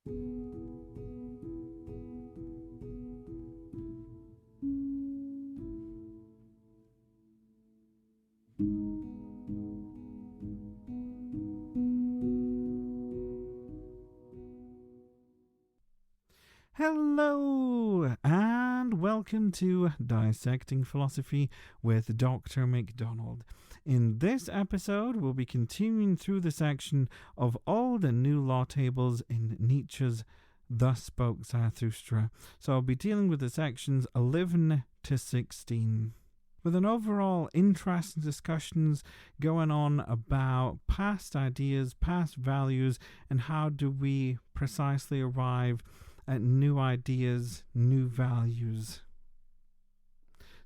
Hello, and welcome to Dissecting Philosophy with Dr McDonald. In this episode, we'll be continuing through the section of Old and New Law Tables in Nietzsche's Thus Spoke Zarathustra. So I'll be dealing with the sections 11 to 16. With an overall interesting discussions going on about past ideas, past values, and how do we precisely arrive at new ideas, new values.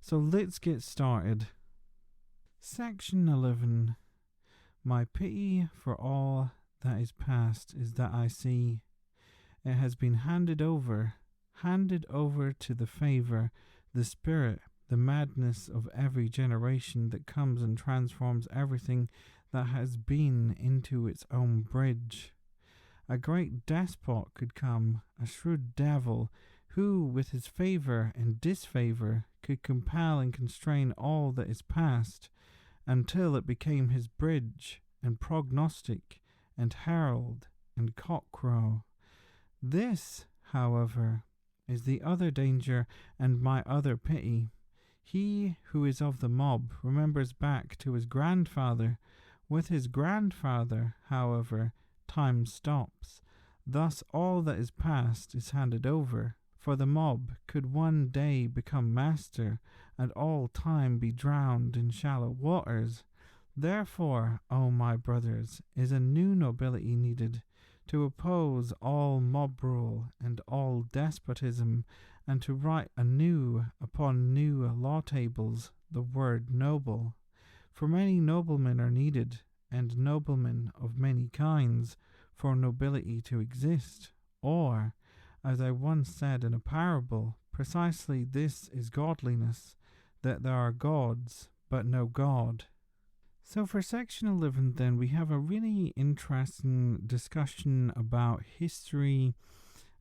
So let's get started. Section 11. My pity for all that is past is that I see it has been handed over to the favour, the spirit, the madness of every generation that comes and transforms everything that has been into its own bridge. A great despot could come, a shrewd devil, who, with his favour and disfavour, could compel and constrain all that is past, until it became his bridge, and prognostic, and herald, and cockcrow. This, however, is the other danger and my other pity. He who is of the mob remembers back to his grandfather. With his grandfather, however, time stops. Thus all that is past is handed over, for the mob could one day become master, and all time be drowned in shallow waters. Therefore, O my brothers, is a new nobility needed, to oppose all mob rule and all despotism, and to write anew upon new law tables the word noble. For many noblemen are needed, and noblemen of many kinds, for nobility to exist. Or, as I once said in a parable, precisely this is godliness, that there are gods, but no God. So for section 11 then, we have a really interesting discussion about history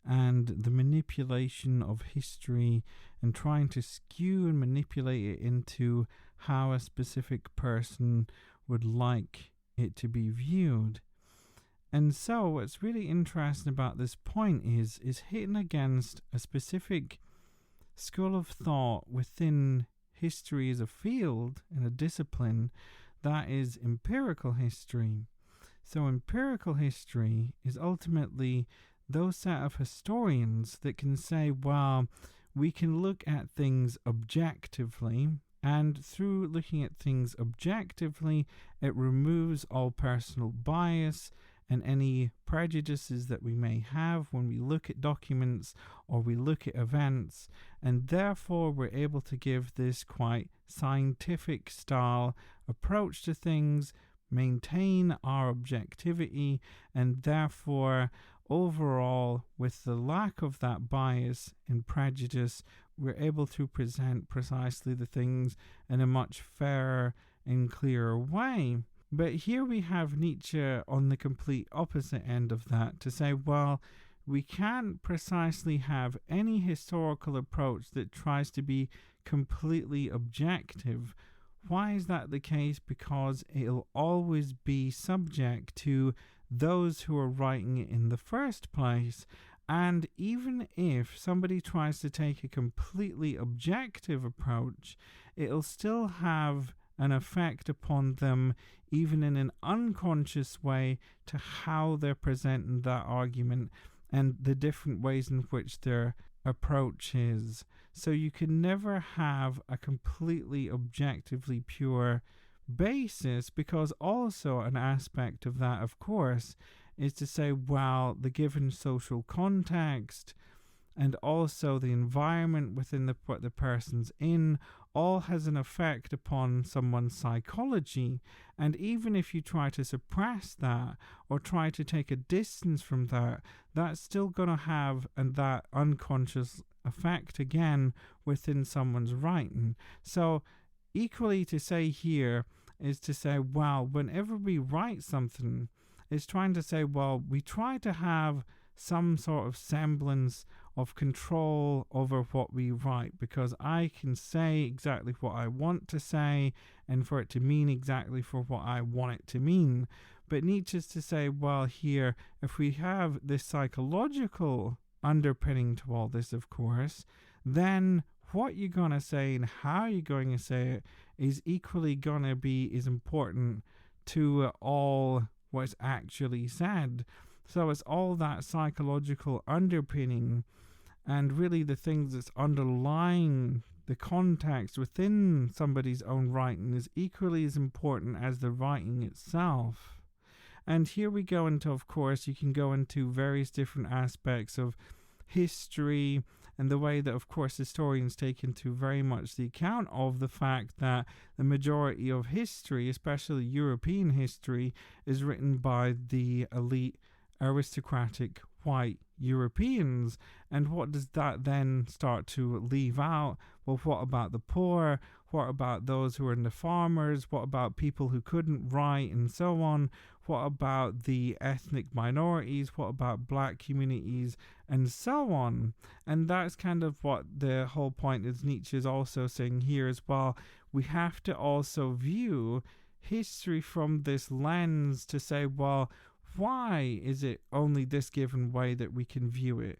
and the manipulation of history and trying to skew and manipulate it into how a specific person would like it to be viewed. And so what's really interesting about this point is hitting against a specific school of thought within history as a field and a discipline, that is empirical history. So empirical history is ultimately those set of historians that can say, well, we can look at things objectively, and through looking at things objectively, it removes all personal bias and any prejudices that we may have when we look at documents or we look at events, and therefore we're able to give this quite scientific style approach to things, maintain our objectivity, and therefore overall, with the lack of that bias and prejudice, we're able to present precisely the things in a much fairer and clearer way. But here we have Nietzsche on the complete opposite end of that, to say, well, we can't precisely have any historical approach that tries to be completely objective. Why is that the case? Because it'll always be subject to those who are writing it in the first place. And even if somebody tries to take a completely objective approach, it'll still have an effect upon them, even in an unconscious way, to how they're presenting that argument and the different ways in which their approach is. So you can never have a completely objectively pure basis, because also an aspect of that, of course, is to say, well, the given social context and also the environment within what the person's in all has an effect upon someone's psychology. And even if you try to suppress that or try to take a distance from that, that's still going to have that unconscious effect again within someone's writing. So equally to say here is to say, well, whenever we write something, it's trying to say, well, we try to have some sort of semblance of control over what we write, because I can say exactly what I want to say and for it to mean exactly for what I want it to mean. But Nietzsche's to say, well, here, if we have this psychological underpinning to all this, of course, then what you're going to say and how you're going to say it is equally going to be as important to all what's actually said. So it's all that psychological underpinning and really the things that's underlying the context within somebody's own writing is equally as important as the writing itself. And here we go into, of course, you can go into various different aspects of history and the way that, of course, historians take into very much the account of the fact that the majority of history, especially European history, is written by the elite aristocratic white Europeans. And what does that then start to leave out? Well, what about the poor? What about those who are in the farmers? What about people who couldn't write and so on? What about the ethnic minorities? What about black communities and so on? And that's kind of what the whole point is. Nietzsche is also saying here as well. We have to also view history from this lens to say, well, why is it only this given way that we can view it?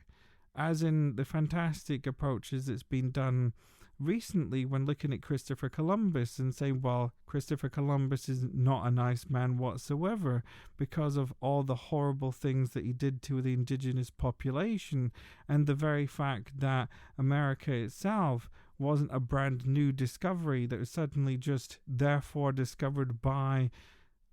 As in the fantastic approaches that's been done recently when looking at Christopher Columbus and saying, well, Christopher Columbus is not a nice man whatsoever because of all the horrible things that he did to the indigenous population, and the very fact that America itself wasn't a brand new discovery that was suddenly just therefore discovered by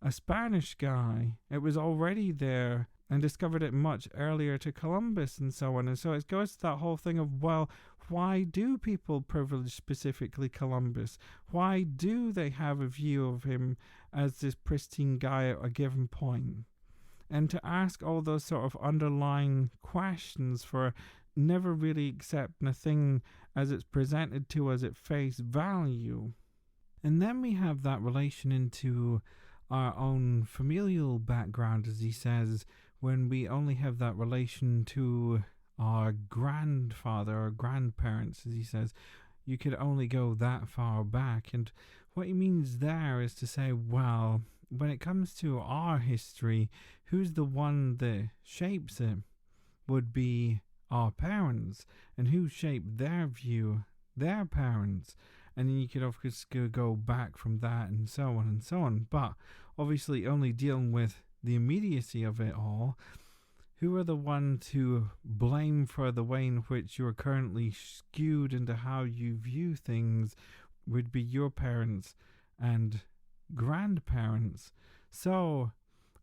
a Spanish guy. It was already there and discovered it much earlier to Columbus and so on. And so it goes to that whole thing of, well, why do people privilege specifically Columbus? Why do they have a view of him as this pristine guy at a given point? And to ask all those sort of underlying questions for never really accepting a thing as it's presented to us at face value. And then we have that relation into our own familial background, as he says, when we only have that relation to our grandfather or grandparents, as he says, you could only go that far back. And what he means there is to say, well, when it comes to our history, who's the one that shapes it would be our parents, and who shaped their view, their parents. And then you could of course go back from that and so on and so on. But obviously only dealing with the immediacy of it all, who are the one to blame for the way in which you're currently skewed into how you view things would be your parents and grandparents. So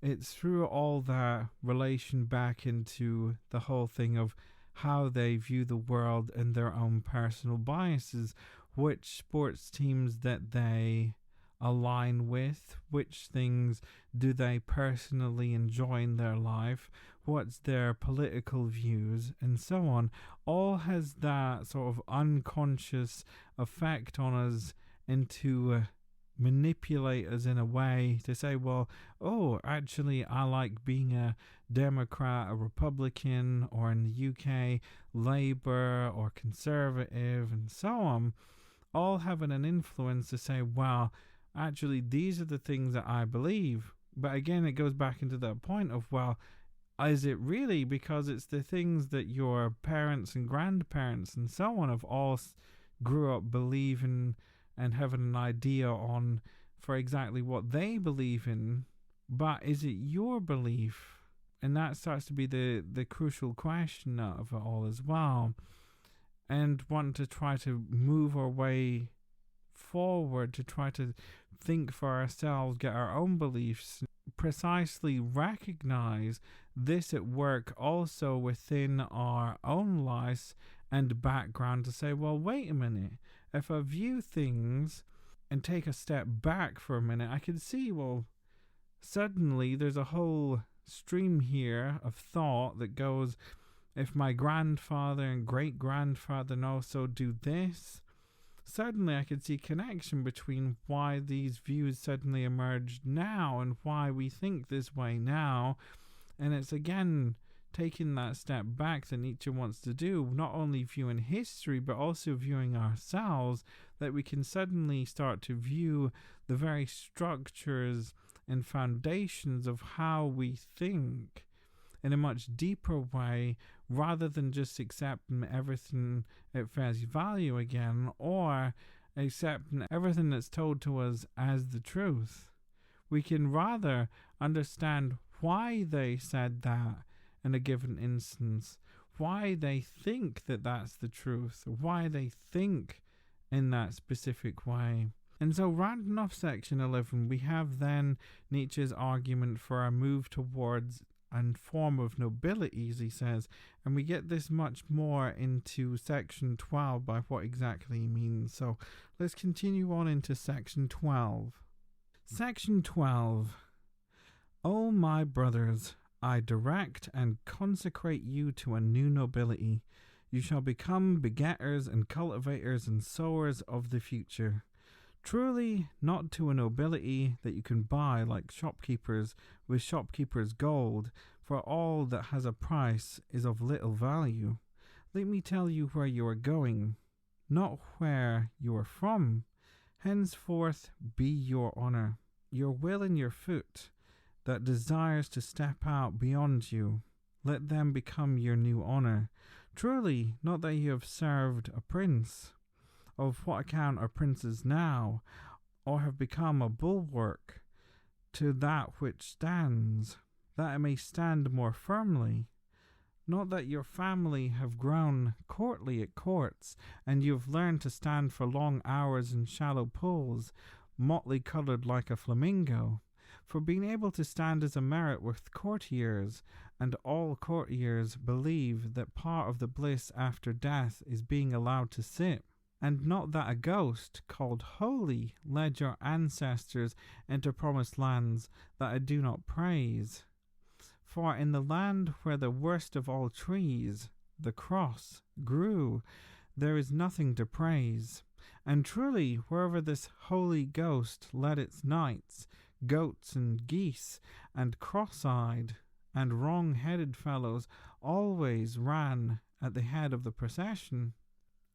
it's through all that relation back into the whole thing of how they view the world and their own personal biases, which sports teams that they align with, which things do they personally enjoy in their life, what's their political views, and so on, all has that sort of unconscious effect on us into manipulate us in a way to say, well, oh, actually I like being a Democrat, a Republican, or in the UK, Labour or Conservative, and so on, all having an influence to say, well, actually these are the things that I believe. But again, it goes back into that point of, well, is it really? Because it's the things that your parents and grandparents and so on have all grew up believing and having an idea on for exactly what they believe in. But is it your belief? And that starts to be the crucial question of it all as well. And want to try to move our way forward, to try to think for ourselves, get our own beliefs, precisely recognize this at work also within our own lives and background, to say, well, wait a minute, if I view things and take a step back for a minute, I can see, well, suddenly there's a whole stream here of thought that goes, if my grandfather and great-grandfather also do this, suddenly I could see connection between why these views suddenly emerged now and why we think this way now. And it's again taking that step back that Nietzsche wants to do, not only viewing history but also viewing ourselves, that we can suddenly start to view the very structures and foundations of how we think in a much deeper way, rather than just accepting everything at face value again, or accepting everything that's told to us as the truth. We can rather understand why they said that in a given instance, why they think that that's the truth, why they think in that specific way. And so, rounding off section 11, we have then Nietzsche's argument for a move towards and form of nobility, as he says, and we get this much more into section 12 by what exactly he means. So let's continue on into section 12. Section 12. O my brothers, I direct and consecrate you to a new nobility. You shall become begetters and cultivators and sowers of the future. Truly, not to a nobility that you can buy like shopkeepers with shopkeepers' gold, for all that has a price is of little value. Let me tell you where you are going, not where you are from. Henceforth be your honour, your will and your foot, that desires to step out beyond you. Let them become your new honour. Truly, not that you have served a prince. Of what account are princes now, or have become a bulwark to that which stands, that it may stand more firmly? Not that your family have grown courtly at courts, and you have learned to stand for long hours in shallow pools, motley coloured like a flamingo. For being able to stand is a merit with courtiers, and all courtiers believe that part of the bliss after death is being allowed to sit. And not that a ghost, called holy, led your ancestors into promised lands that I do not praise. For in the land where the worst of all trees, the cross, grew, there is nothing to praise. And truly, wherever this holy ghost led its knights, goats and geese, and cross-eyed and wrong-headed fellows always ran at the head of the procession.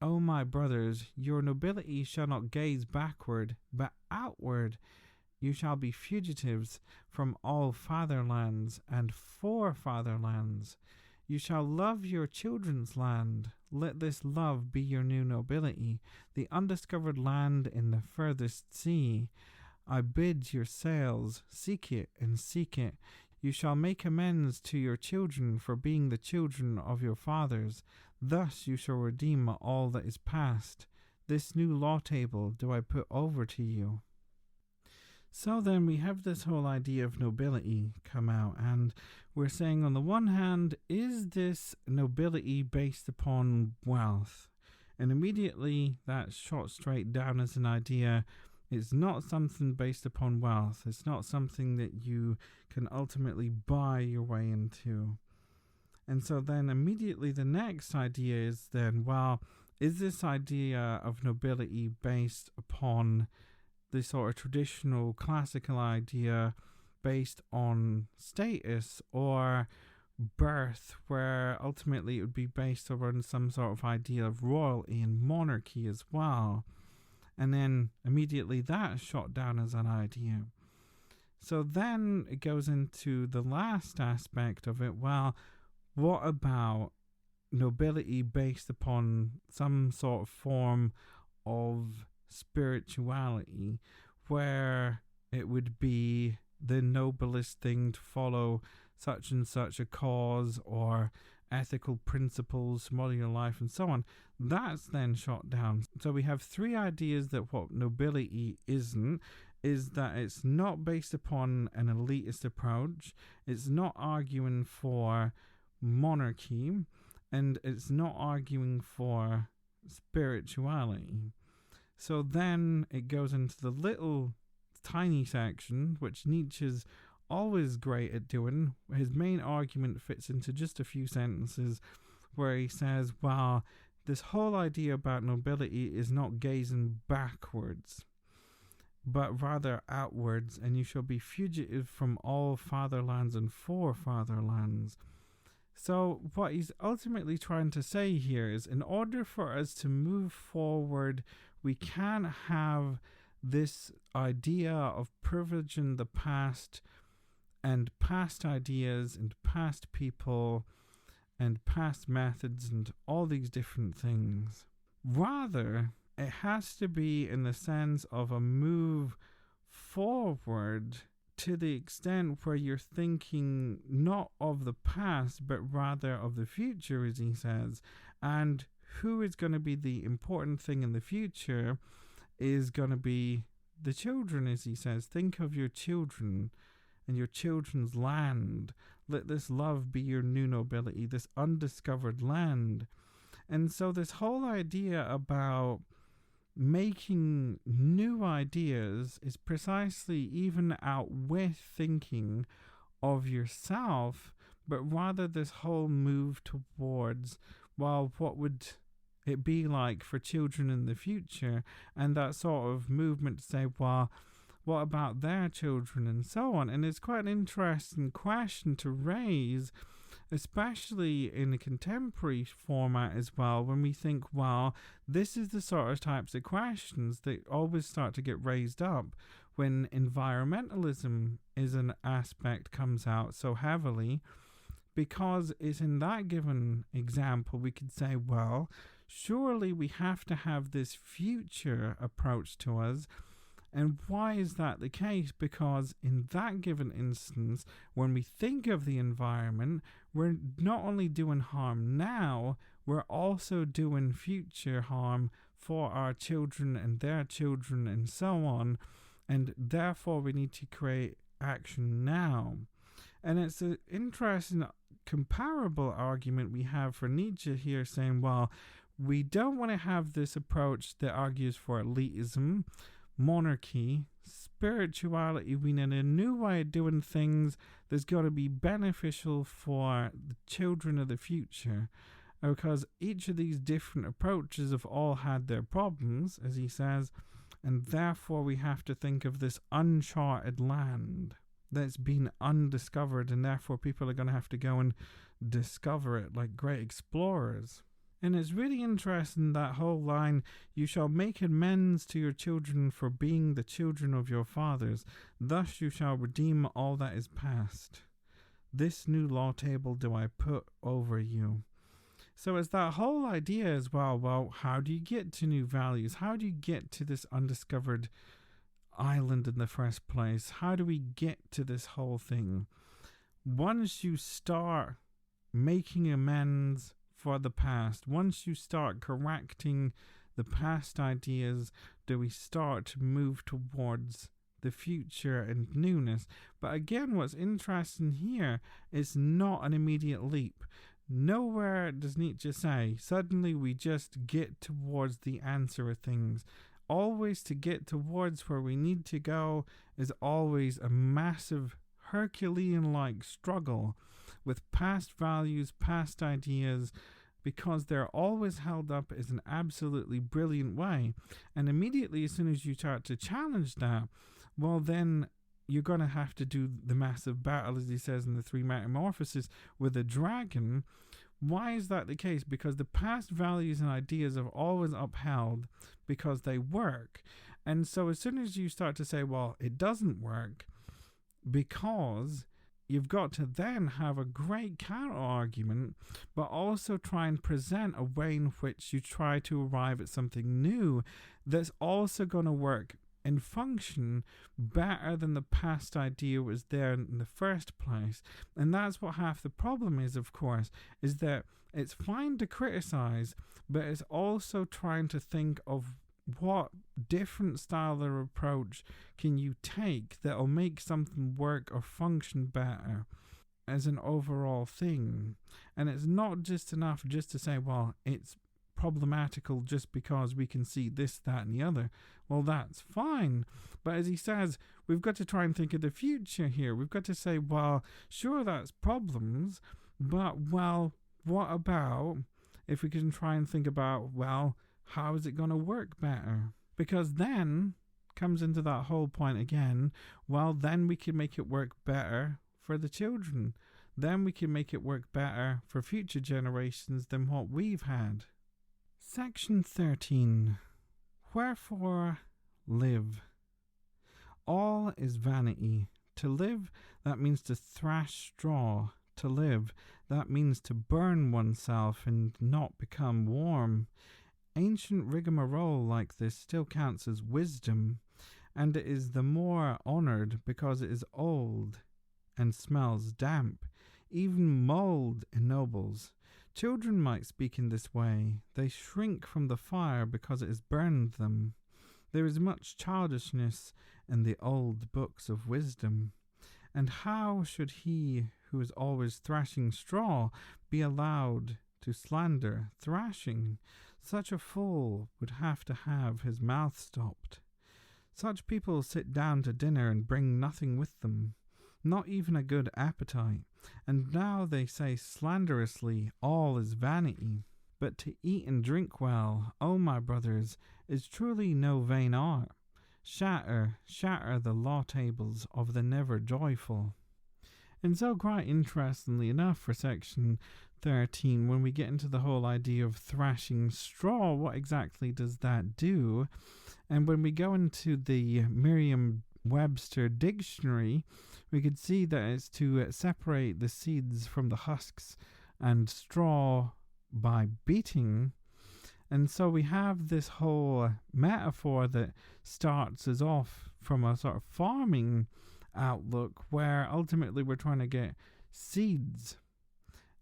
O my brothers, your nobility shall not gaze backward, but outward. You shall be fugitives from all fatherlands and for fatherlands. You shall love your children's land. Let this love be your new nobility, the undiscovered land in the furthest sea. I bid your sails seek it and seek it. You shall make amends to your children for being the children of your fathers. Thus you shall redeem all that is past. This new law table do I put over to you. So then we have this whole idea of nobility come out, and we're saying on the one hand, is this nobility based upon wealth? And immediately that's shot straight down as an idea. It's not something based upon wealth. It's not something that you can ultimately buy your way into. And so then immediately the next idea is then, well, is this idea of nobility based upon the sort of traditional classical idea based on status or birth, where ultimately it would be based around some sort of idea of royalty and monarchy as well? And then immediately that is shot down as an idea. So then it goes into the last aspect of it. Well, what about nobility based upon some sort of form of spirituality, where it would be the noblest thing to follow such and such a cause or ethical principles to model your life and so on? That's then shot down. So we have three ideas that what nobility isn't, is that it's not based upon an elitist approach, it's not arguing for monarchy, and it's not arguing for spirituality. So then it goes into the little tiny section, which Nietzsche's always great at doing. His main argument fits into just a few sentences, where he says, well, this whole idea about nobility is not gazing backwards, but rather outwards, and you shall be fugitive from all fatherlands and for fatherlands. So what he's ultimately trying to say here is, in order for us to move forward, we can't have this idea of privileging the past and past ideas and past people and past methods and all these different things. Rather, it has to be in the sense of a move forward to the extent where you're thinking not of the past, but rather of the future, as he says. And who is going to be the important thing in the future is going to be the children, as he says. Think of your children and your children's land. Let this love be your new nobility, this undiscovered land. And so this whole idea about making new ideas is precisely even out with thinking of yourself, but rather this whole move towards, well, what would it be like for children in the future? And that sort of movement to say, well, what about their children and so on? And it's quite an interesting question to raise, especially in a contemporary format as well, when we think, well, this is the sort of types of questions that always start to get raised up when environmentalism is an aspect comes out so heavily, because it's in that given example we could say, well, surely we have to have this future approach to us. And why is that the case? Because in that given instance, when we think of the environment, we're not only doing harm now, we're also doing future harm for our children and their children and so on. And therefore, we need to create action now. And it's an interesting comparable argument we have for Nietzsche here, saying, well, we don't want to have this approach that argues for elitism, monarchy, spirituality. We need a new way of doing things that's got to be beneficial for the children of the future, because each of these different approaches have all had their problems, as he says, and therefore we have to think of this uncharted land that's been undiscovered, and therefore people are going to have to go and discover it like great explorers. And it's really interesting, that whole line, you shall make amends to your children for being the children of your fathers. Thus you shall redeem all that is past. This new law table do I put over you. So it's that whole idea as well, how do you get to new values? How do you get to this undiscovered island in the first place? How do we get to this whole thing? Once you start making amends for the past, once you start correcting the past ideas, do we start to move towards the future and newness. But again, what's interesting here is not an immediate leap. Nowhere does Nietzsche say, suddenly we just get towards the answer of things. Always to get towards where we need to go is always a massive Herculean-like struggle with past values, past ideas, because they're always held up as an absolutely brilliant way. And immediately, as soon as you start to challenge that, well, then you're going to have to do the massive battle, as he says in the Three Metamorphoses, with a dragon. Why is that the case? Because the past values and ideas are always upheld because they work. And so as soon as you start to say, well, it doesn't work, because you've got to then have a great counter argument, but also try and present a way in which you try to arrive at something new that's also going to work and function better than the past idea was there in the first place. And that's what half the problem is, of course, is that it's fine to criticize, but it's also trying to think of what different style or approach can you take that'll make something work or function better as an overall thing. And it's not just enough just to say, well, it's problematical just because we can see this, that, and the other. Well, that's fine. But as he says, we've got to try and think of the future here. We've got to say, well, sure, that's problems, but, well, what about if we can try and think about, well, how is it going to work better? Because then comes into that whole point again, well, then we can make it work better for the children. then we can make it work better for future generations than what we've had. Section 13. Wherefore live. All is vanity. To live, that means to thrash straw. To live, that means to burn oneself and not become warm. Ancient rigmarole like this still counts as wisdom, and it is the more honoured because it is old and smells damp. Even mould ennobles. Children might speak in this way. They shrink from the fire because it has burned them. There is much childishness in the old books of wisdom. And how should he who is always thrashing straw be allowed to slander thrashing? Such a fool would have his mouth stopped. Such people sit down to dinner and bring nothing with them, not even a good appetite, and now they say slanderously, all is vanity. But to eat and drink well, O my brothers, is truly no vain art. Shatter the law tables of the never joyful. And so quite interestingly enough for section 13, when we get into the whole idea of thrashing straw, what exactly does that do? And when we go into the Merriam-Webster dictionary, we could see that it's to separate the seeds from the husks and straw by beating. And so we have this whole metaphor that starts us off from a sort of farming outlook where ultimately we're trying to get seeds.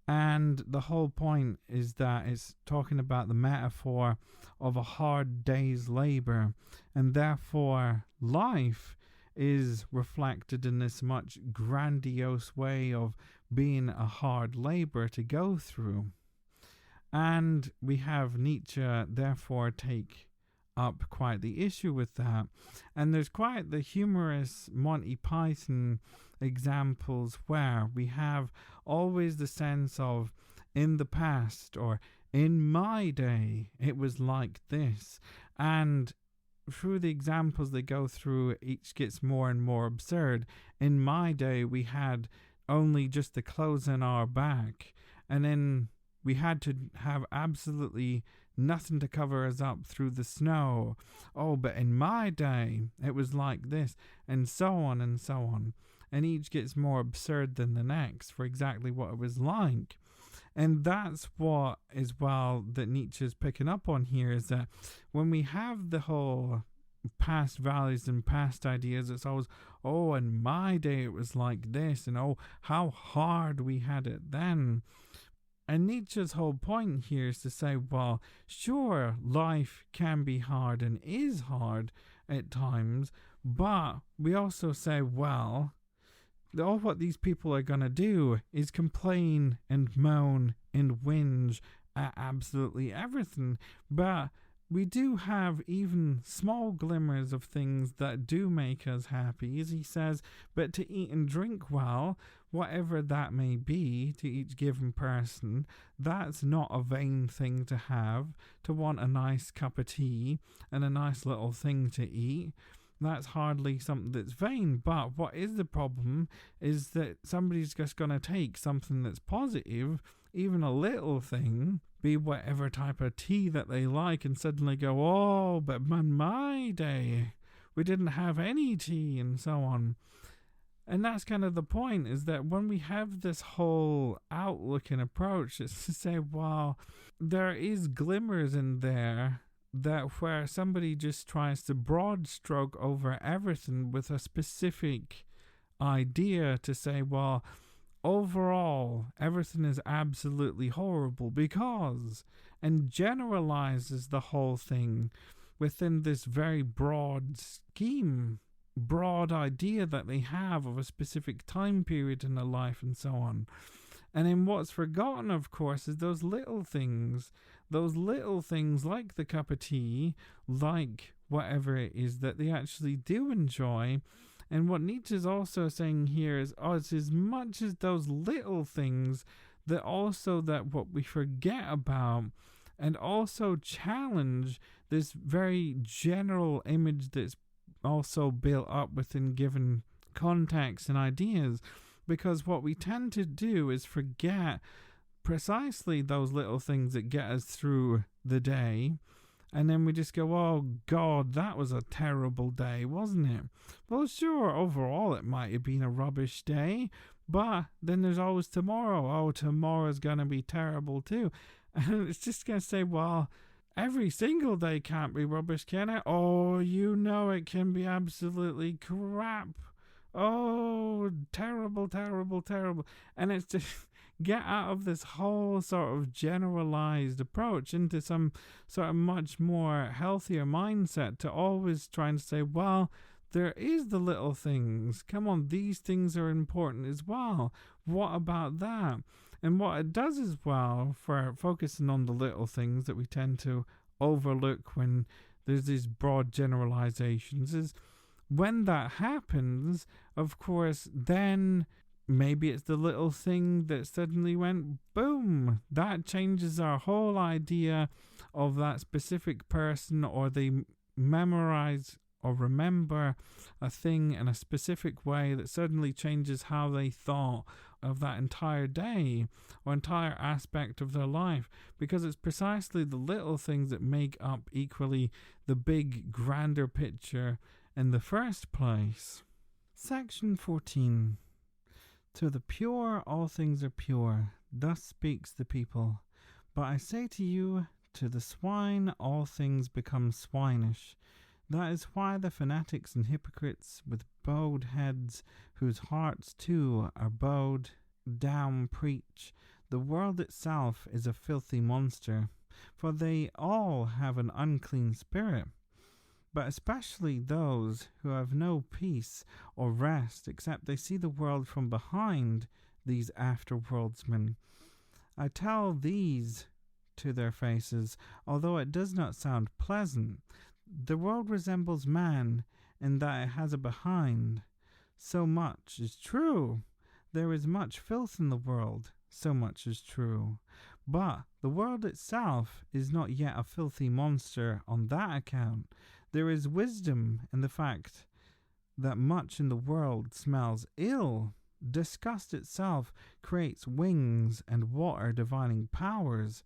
And the whole point is that it's talking about the metaphor of a hard day's labor, and therefore life is reflected in this much grandiose way of being a hard labor to go through. And we have Nietzsche therefore take up quite the issue with that. And there's quite the humorous Monty Python examples where we have always the sense of in the past or in my day it was like this, and through the examples they go through each gets more and more absurd. In my day we had only just the clothes on our back, and then we had to have absolutely nothing to cover us up through the snow. Oh, but in my day it was like this, and so on and so on. And each gets more absurd than the next for exactly what it was like. And that's what is that Nietzsche's picking up on here, is that when we have the whole past values and past ideas, it's always, oh, in my day it was like this, and oh, how hard we had it then. And Nietzsche's whole point here is to say, well, sure, life can be hard and is hard at times, but we also say, well, all what these people are going to do is complain and moan and whinge at absolutely everything. But we do have even small glimmers of things that do make us happy, as he says, but to eat and drink well, whatever that may be to each given person, that's not a vain thing to have, to want a nice cup of tea and a nice little thing to eat. That's hardly something that's vain. But what is the problem is that somebody's just going to take something that's positive, even a little thing, be whatever type of tea that they like, and suddenly go, oh, but in my day we didn't have any tea, and so on. And that's kind of the point, is that when we have this whole outlook and approach, it's to say, well, there is glimmers in there that where somebody just tries to broad stroke over everything with a specific idea to say, well, overall, everything is absolutely horrible because, and generalizes the whole thing within this very broad scheme, broad idea that they have of a specific time period in their life and so on. And then what's forgotten, of course, is those little things like the cup of tea, like whatever it is that they actually do enjoy. And what Nietzsche's also saying here is, it's as much as those little things that also that what we forget about, and also challenge this very general image that's also built up within given contexts and ideas, Because what we tend to do is forget precisely those little things that get us through the day. And then we just go, oh God, that was a terrible day, wasn't it? Well, sure, overall it might have been a rubbish day, but then there's always tomorrow. Oh, tomorrow's going to be terrible too. And it's just going to say, well, every single day can't be rubbish, can it? Oh, you know it can be absolutely crap. Oh, terrible, terrible, terrible. And it's just get out of this whole sort of generalized approach into some sort of much more healthier mindset to always trying to say, well, there is the little things. Come on, these things are important as well. What about that? And what it does as well for focusing on the little things that we tend to overlook when there's these broad generalizations is when that happens, of course, then maybe it's the little thing that suddenly went boom. That changes our whole idea of that specific person, or they memorize or remember a thing in a specific way that suddenly changes how they thought of that entire day or entire aspect of their life, because it's precisely the little things that make up equally the big, grander picture in the first place. Section 14. To the pure all things are pure, thus speaks the people. But I say to you, to the swine all things become swinish. That is why the fanatics and hypocrites with bowed heads, whose hearts too are bowed down, preach, the world itself is a filthy monster, for they all have an unclean spirit. But especially those who have no peace or rest except they see the world from behind, these afterworldsmen. I tell these to their faces, although it does not sound pleasant. The world resembles man in that it has a behind. So much is true. There is much filth in the world, so much is true. But the world itself is not yet a filthy monster on that account. There is wisdom in the fact that much in the world smells ill. Disgust itself creates wings and water divining powers.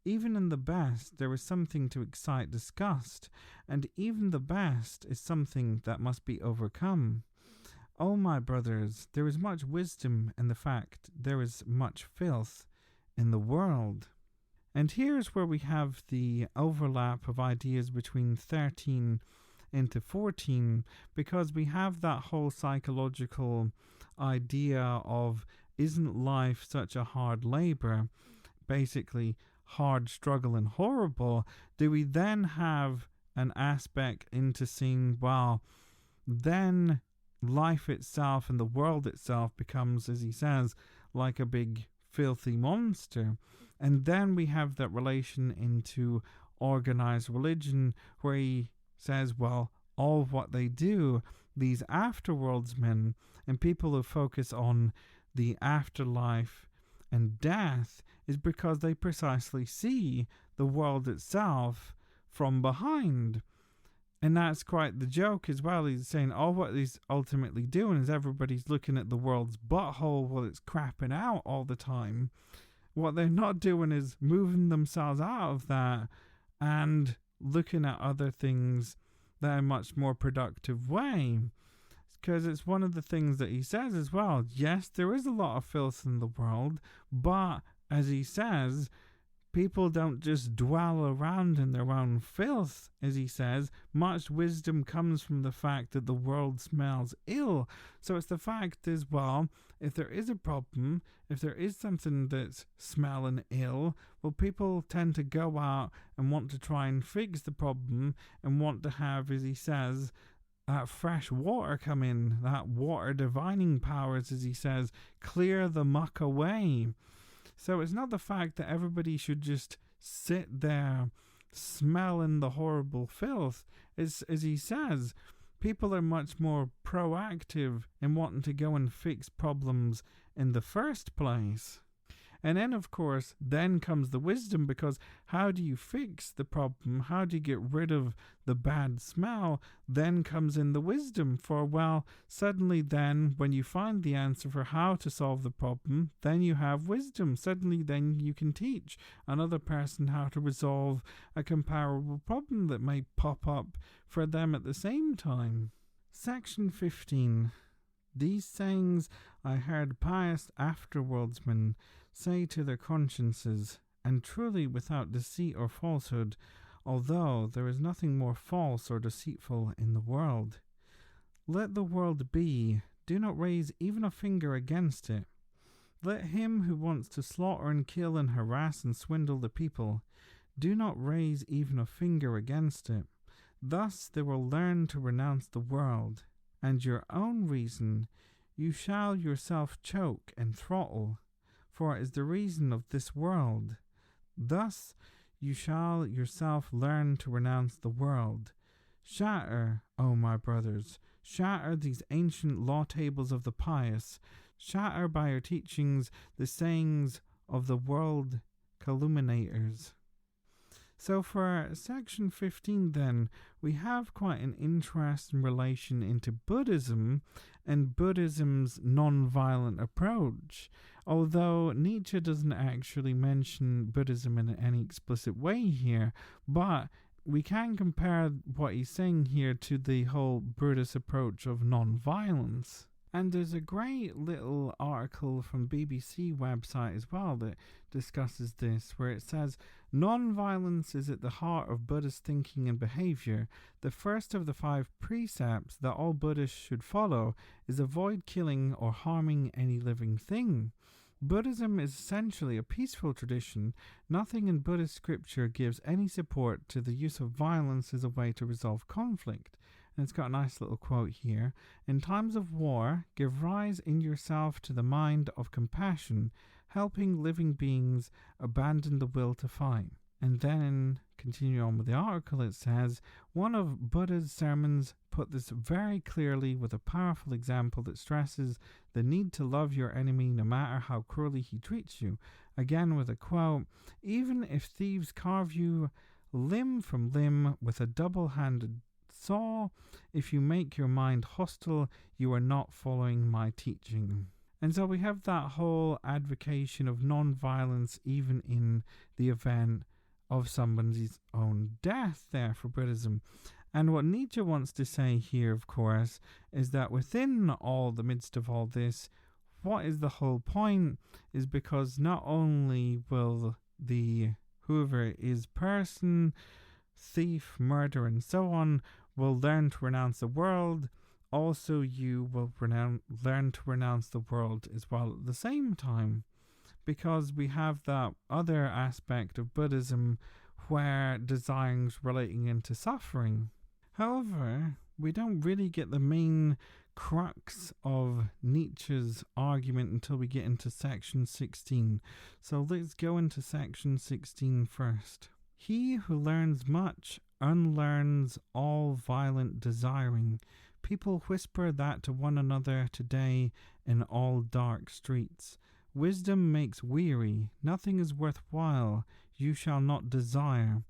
Even in the best there is something to excite disgust, and even the best is something that must be overcome. Oh, my brothers, there is much wisdom in the fact there is much filth in the world. And here's where we have the overlap of ideas between 13 into 14, because we have that whole psychological idea of, isn't life such a hard labor? Basically, hard struggle and horrible. Do we then have an aspect into seeing, well, then life itself and the world itself becomes, as he says, like a big filthy monster? And then we have that relation into organized religion, where he says, well, all of what they do, these afterworldsmen and people who focus on the afterlife and death, is because they precisely see the world itself from behind. And that's quite the joke as well. He's saying, oh, what he's ultimately doing is everybody's looking at the world's butthole while it's crapping out all the time. What they're not doing is moving themselves out of that and looking at other things that are a much more productive way. Because it's one of the things that he says as well. Yes, there is a lot of filth in the world, but as he says, people don't just dwell around in their own filth, as he says. Much wisdom comes from the fact that the world smells ill. So it's the fact as well, if there is a problem, if there is something that's smelling ill, well, people tend to go out and want to try and fix the problem and want to have, as he says, that fresh water come in, that water divining powers, as he says, clear the muck away. So it's not the fact that everybody should just sit there smelling the horrible filth. It's, as he says, people are much more proactive in wanting to go and fix problems in the first place. And then, of course, then comes the wisdom, because how do you fix the problem? How do you get rid of the bad smell? Then comes in the wisdom, for, well, suddenly then, when you find the answer for how to solve the problem, then you have wisdom. Suddenly then you can teach another person how to resolve a comparable problem that may pop up for them at the same time. Section 15. These sayings I heard pious afterworldsmen say to their consciences, and truly without deceit or falsehood, although there is nothing more false or deceitful in the world. Let the world be, do not raise even a finger against it. Let him who wants to slaughter and kill and harass and swindle the people, do not raise even a finger against it. Thus they will learn to renounce the world, and your own reason you shall yourself choke and throttle, for it is the reason of this world. Thus you shall yourself learn to renounce the world. Shatter, O my brothers, shatter these ancient law tables of the pious, shatter by your teachings the sayings of the world calumniators. So for section 15 then, we have quite an interesting relation into Buddhism and Buddhism's non-violent approach. Although Nietzsche doesn't actually mention Buddhism in any explicit way here, but we can compare what he's saying here to the whole Buddhist approach of non-violence. And there's a great little article from BBC website as well that discusses this, where it says, non-violence is at the heart of Buddhist thinking and behavior. The first of the 5 precepts that all Buddhists should follow is avoid killing or harming any living thing. Buddhism is essentially a peaceful tradition. Nothing in Buddhist scripture gives any support to the use of violence as a way to resolve conflict. And it's got a nice little quote here. In times of war, give rise in yourself to the mind of compassion, helping living beings abandon the will to fight. And then, continue on with the article, it says, one of Buddha's sermons put this very clearly with a powerful example that stresses the need to love your enemy no matter how cruelly he treats you. Again with a quote, even if thieves carve you limb from limb with a double-handed saw, if you make your mind hostile, you are not following my teaching. And so we have that whole advocation of non-violence even in the event of somebody's own death there for Buddhism. And what Nietzsche wants to say here, of course, is that within all the midst of all this, what is the whole point is because not only will the whoever it is person, thief, murderer, and so on, will learn to renounce the world, also you will learn to renounce the world as well at the same time, because we have that other aspect of Buddhism where desiring's relating into suffering. However, we don't really get the main crux of Nietzsche's argument until we get into section 16. So let's go into section 16 first. He who learns much unlearns all violent desiring. People whisper that to one another today in all dark streets. Wisdom makes weary. Nothing is worthwhile. You shall not desire.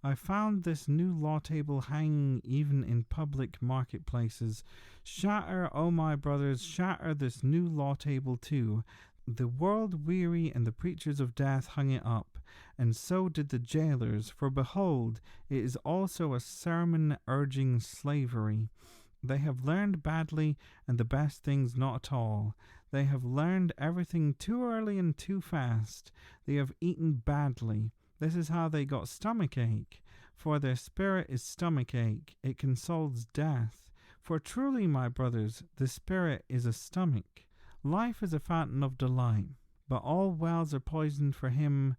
I found this new law table hanging even in public marketplaces. Shatter, O my brothers, shatter this new law table too. The world weary and the preachers of death hung it up, and so did the jailers, for behold, it is also a sermon urging slavery. They have learned badly, and the best things not at all. They have learned everything too early and too fast. They have eaten badly. This is how they got stomach ache. For their spirit is stomach ache. It consoles death. For truly, my brothers, the spirit is a stomach. Life is a fountain of delight, but all wells are poisoned for him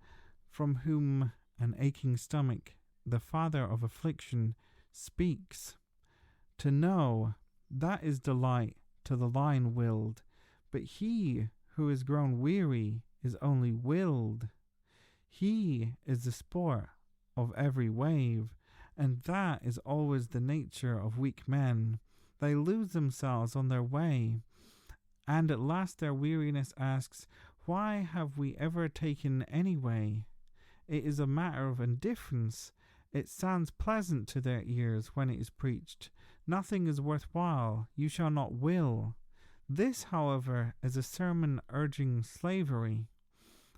from whom an aching stomach, the father of affliction, speaks. To know, that is delight to the lion-willed, but he who is grown weary is only willed. He is the sport of every wave, and that is always the nature of weak men. They lose themselves on their way, and at last their weariness asks, Why have we ever taken any way? It is a matter of indifference. It sounds pleasant to their ears when it is preached. Nothing is worthwhile. You shall not will. This, however, is a sermon urging slavery.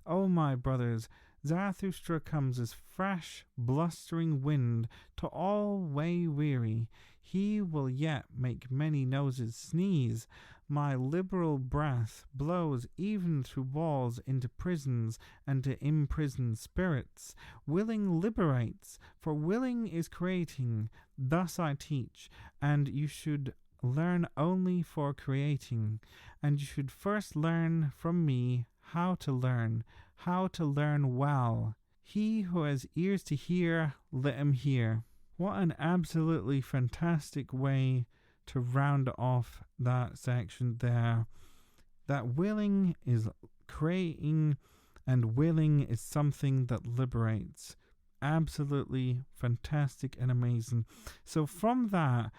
O my brothers, Zarathustra comes as fresh, blustering wind to all way-weary. He will yet make many noses sneeze. My liberal breath blows even through walls into prisons and to imprisoned spirits. Willing liberates, for willing is creating. Thus I teach, and you should learn only for creating. And you should first learn from me how to learn well. He who has ears to hear, let him hear. What an absolutely fantastic way to round off that section there. That willing is creating and willing is something that liberates. Absolutely fantastic and amazing. So from that,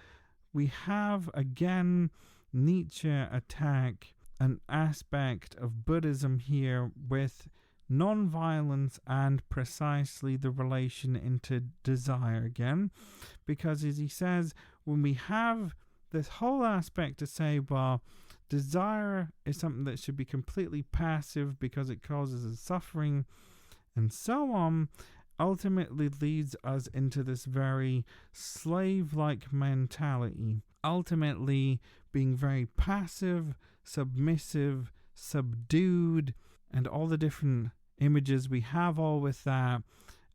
we have again Nietzsche attack an aspect of Buddhism here with non-violence and precisely the relation into desire again, because as he says, when we have this whole aspect to say, well, desire is something that should be completely passive because it causes us suffering and so on, ultimately leads us into this very slave-like mentality, ultimately being very passive, submissive, subdued, and all the different images we have all with that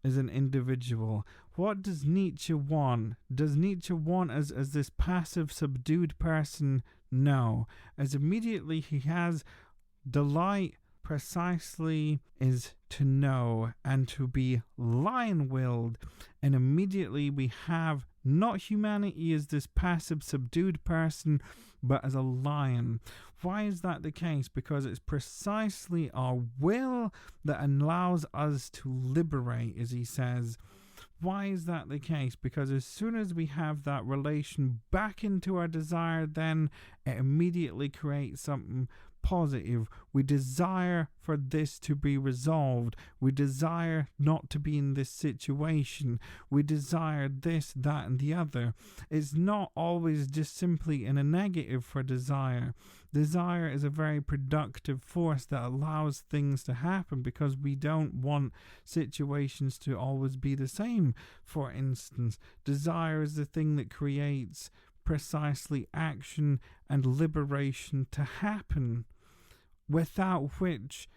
as an individual. What does Nietzsche want? Does Nietzsche want us as this passive, subdued person? No. As immediately he has delight precisely is to know and to be lion-willed, and immediately we have not humanity as this passive, subdued person, but as a lion. Why is that the case? Because it's precisely our will that allows us to liberate, as he says. Why is that the case? Because as soon as we have that relation back into our desire, then it immediately creates something positive. We desire for this to be resolved. We desire not to be in this situation. We desire this, that, and the other. It's not always just simply in a negative for desire. Desire is a very productive force that allows things to happen because we don't want situations to always be the same. For instance, desire is the thing that creates precisely action and liberation to happen, without which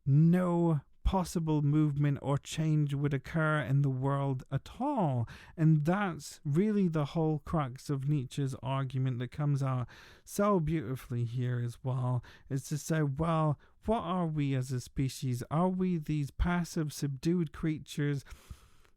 no possible movement or change would occur in the world at all. And that's really the whole crux of Nietzsche's argument that comes out so beautifully here as well, is to say, well, what are we as a species? Are we these passive, subdued creatures?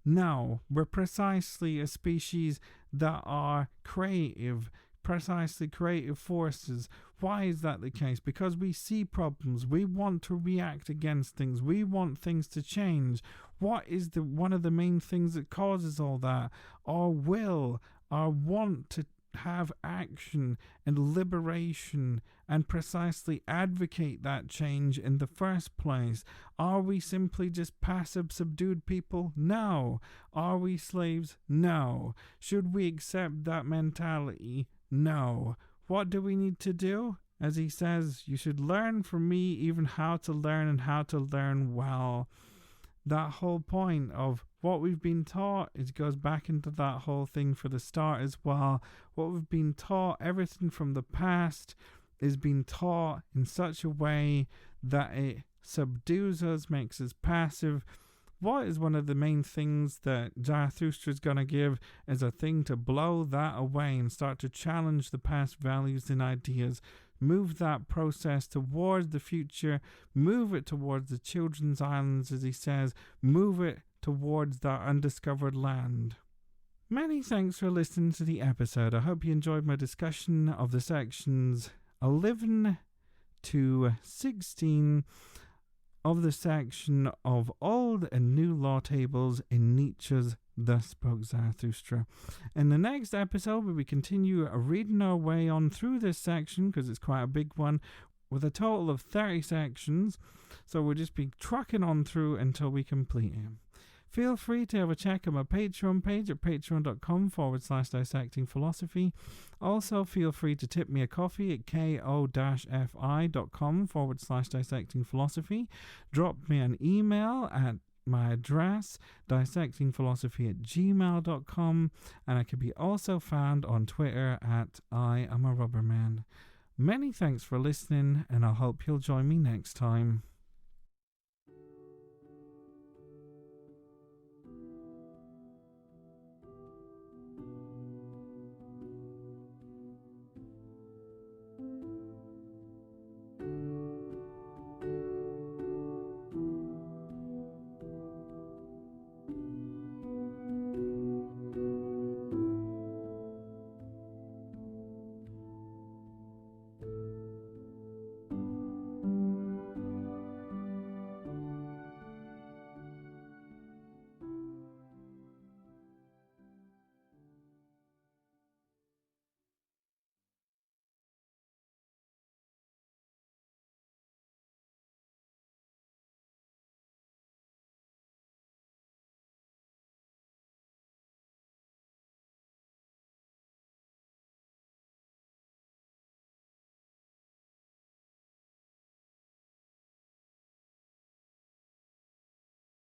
No, we're precisely a species that are creative, precisely creative forces. Why is that the case? Because we see problems, we want to react against things, we want things to change. What is one of the main things that causes all that? Our will, our want to have action and liberation and precisely advocate that change in the first place. Are we simply just passive, subdued people? No. Are we slaves? No. Should we accept that mentality? No. What do we need to do? As he says, you should learn from me even how to learn and how to learn well. That whole point of what we've been taught, it goes back into that whole thing for the start as well. What we've been taught, everything from the past is being taught in such a way that it subdues us, makes us passive. What is one of the main things that Zarathustra is going to give as a thing to blow that away and start to challenge the past values and ideas? Move that process towards the future, move it towards the children's islands, as he says, move it towards that undiscovered land. Many thanks for listening to the episode. I hope you enjoyed my discussion of the sections 11 to 16 of the section of Old and New Law Tables in Nietzsche's Thus Spoke Zarathustra. In the next episode, where we continue reading our way on through this section, because it's quite a big one, with a total of 30 sections, so we'll just be trucking on through until we complete it. Feel free to have a check on my Patreon page at patreon.com/dissectingphilosophy. Also, feel free to tip me a coffee at ko-fi.com/dissectingphilosophy. Drop me an email at my address, dissectingphilosophy@gmail.com, and I can be also found on Twitter at I am a Rubberman. Many thanks for listening, and I hope you'll join me next time.